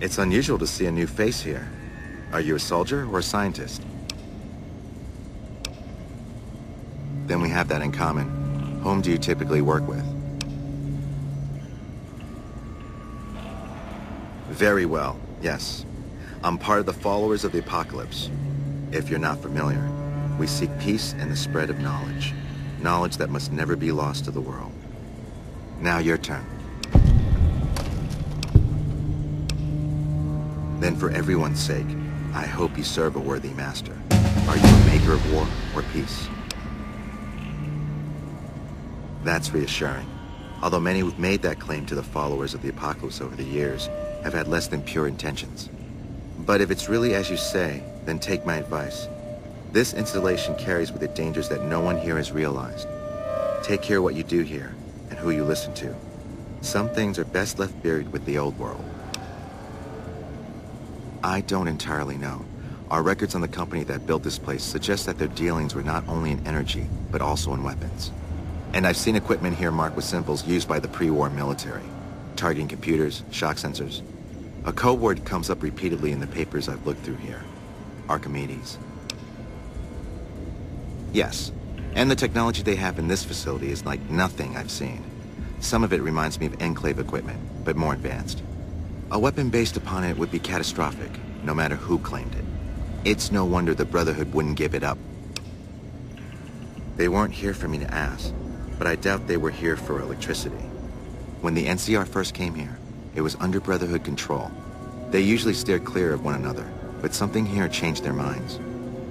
It's unusual to see a new face here. Are you a soldier or a scientist? Then we have that in common. Whom do you typically work with? Very well, yes. I'm part of the followers of the apocalypse. If you're not familiar, we seek peace and the spread of knowledge. Knowledge that must never be lost to the world. Now your turn. Then for everyone's sake, I hope you serve a worthy master. Are you a maker of war or peace? That's reassuring. Although many who've made that claim to the followers of the apocalypse over the years have had less than pure intentions. But if it's really as you say, then take my advice. This installation carries with it dangers that no one here has realized. Take care what you do here and who you listen to. Some things are best left buried with the old world. I don't entirely know. Our records on the company that built this place suggest that their dealings were not only in energy, but also in weapons. And I've seen equipment here marked with symbols used by the pre-war military, targeting computers, shock sensors. A code word comes up repeatedly in the papers I've looked through here. Archimedes. Yes, and the technology they have in this facility is like nothing I've seen. Some of it reminds me of Enclave equipment, but more advanced. A weapon based upon it would be catastrophic, no matter who claimed it. It's no wonder the Brotherhood wouldn't give it up. They weren't here for me to ask, but I doubt they were here for electricity. When the NCR first came here, it was under Brotherhood control. They usually steered clear of one another, but something here changed their minds.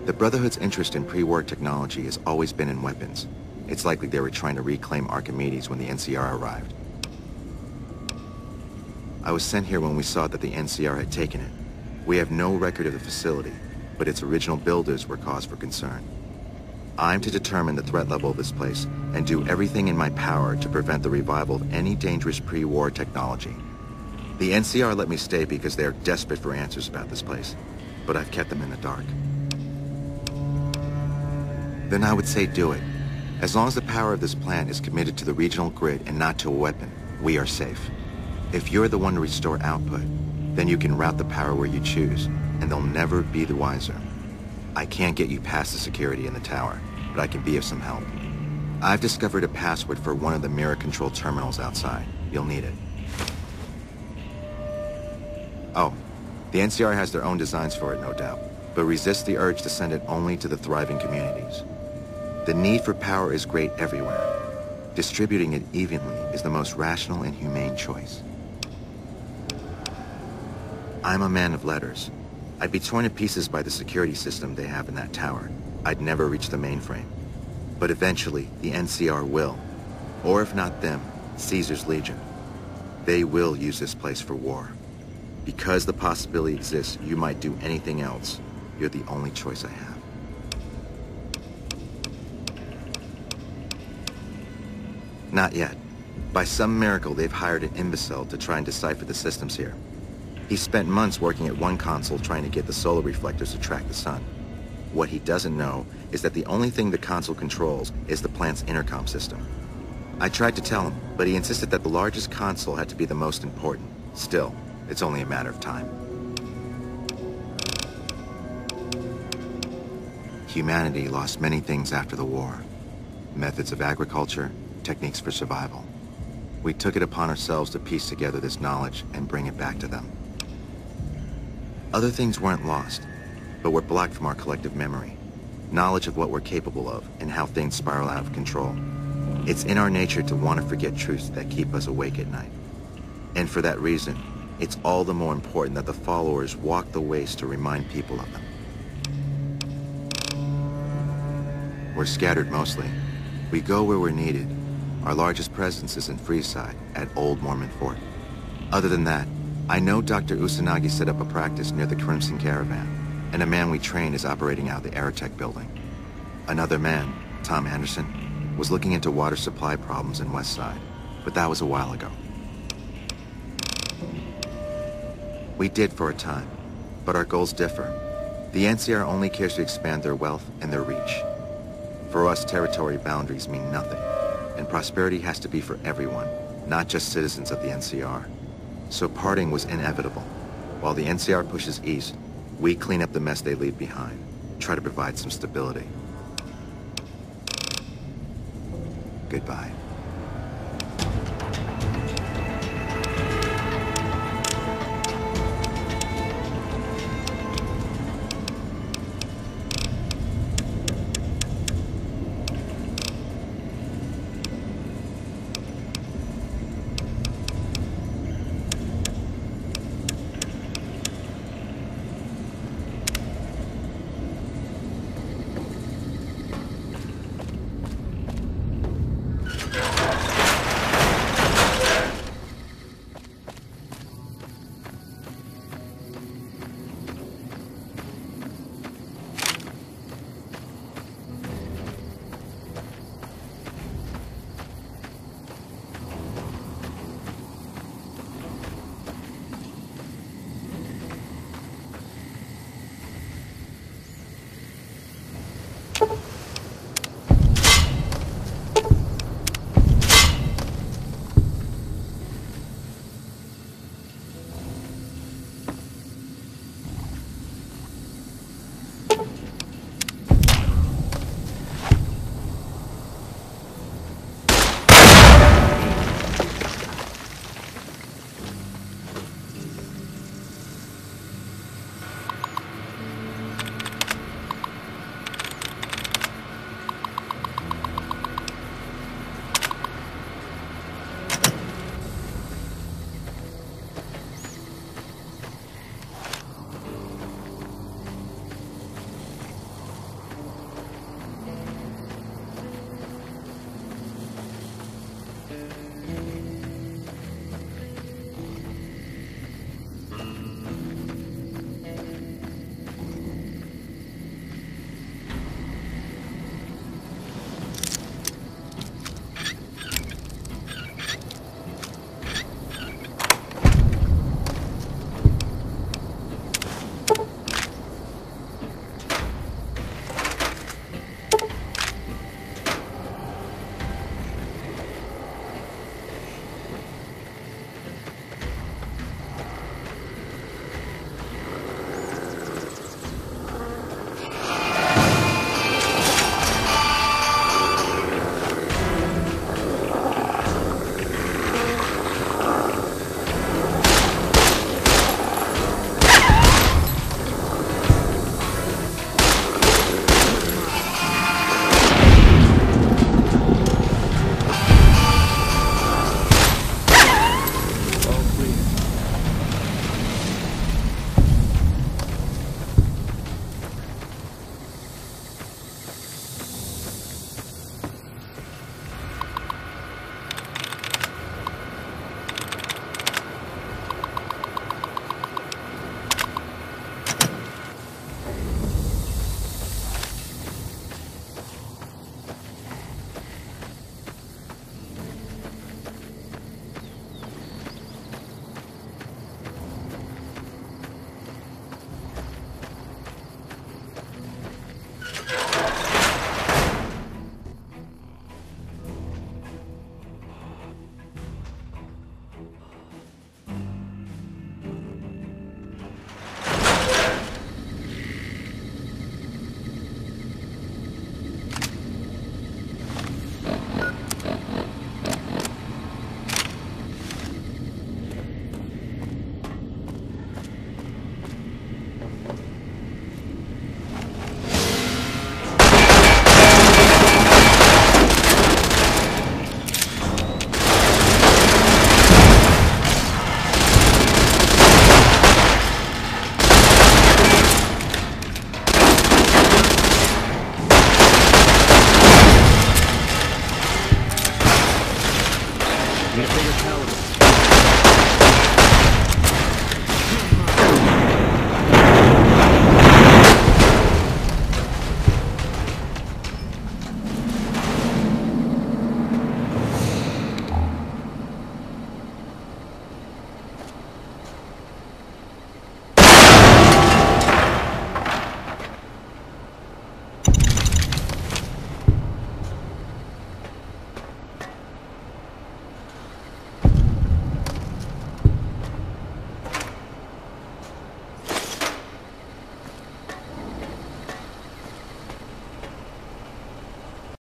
The Brotherhood's interest in pre-war technology has always been in weapons. It's likely they were trying to reclaim Archimedes when the NCR arrived. I was sent here when we saw that the NCR had taken it. We have no record of the facility, but its original builders were cause for concern. I'm to determine the threat level of this place and do everything in my power to prevent the revival of any dangerous pre-war technology. The NCR let me stay because they are desperate for answers about this place, but I've kept them in the dark. Then I would say do it. As long as the power of this plant is committed to the regional grid and not to a weapon, we are safe. If you're the one to restore output, then you can route the power where you choose, and they'll never be the wiser. I can't get you past the security in the tower, but I can be of some help. I've discovered a password for one of the mirror control terminals outside. You'll need it. Oh, the NCR has their own designs for it, no doubt, but resist the urge to send it only to the thriving communities. The need for power is great everywhere. Distributing it evenly is the most rational and humane choice. I'm a man of letters. I'd be torn to pieces by the security system they have in that tower. I'd never reach the mainframe. But eventually, the NCR will. Or if not them, Caesar's Legion. They will use this place for war. Because the possibility exists you might do anything else, you're the only choice I have. Not yet. By some miracle, they've hired an imbecile to try and decipher the systems here. He spent months working at one console trying to get the solar reflectors to track the sun. What he doesn't know is that the only thing the console controls is the plant's intercom system. I tried to tell him, but he insisted that the largest console had to be the most important. Still, it's only a matter of time. Humanity lost many things after the war. Methods of agriculture, techniques for survival. We took it upon ourselves to piece together this knowledge and bring it back to them. Other things weren't lost, but were blocked from our collective memory. Knowledge of what we're capable of and how things spiral out of control. It's in our nature to want to forget truths that keep us awake at night. And for that reason, it's all the more important that the followers walk the ways to remind people of them. We're scattered mostly. We go where we're needed. Our largest presence is in Freeside, at Old Mormon Fort. Other than that, I know Dr. Usanagi set up a practice near the Crimson Caravan, and a man we train is operating out of the Aerotech building. Another man, Tom Anderson, was looking into water supply problems in West Side, but that was a while ago. We did for a time, but our goals differ. The NCR only cares to expand their wealth and their reach. For us, territory boundaries mean nothing, and prosperity has to be for everyone, not just citizens of the NCR. So parting was inevitable. While the NCR pushes east, we clean up the mess they leave behind. Try to provide some stability. Goodbye.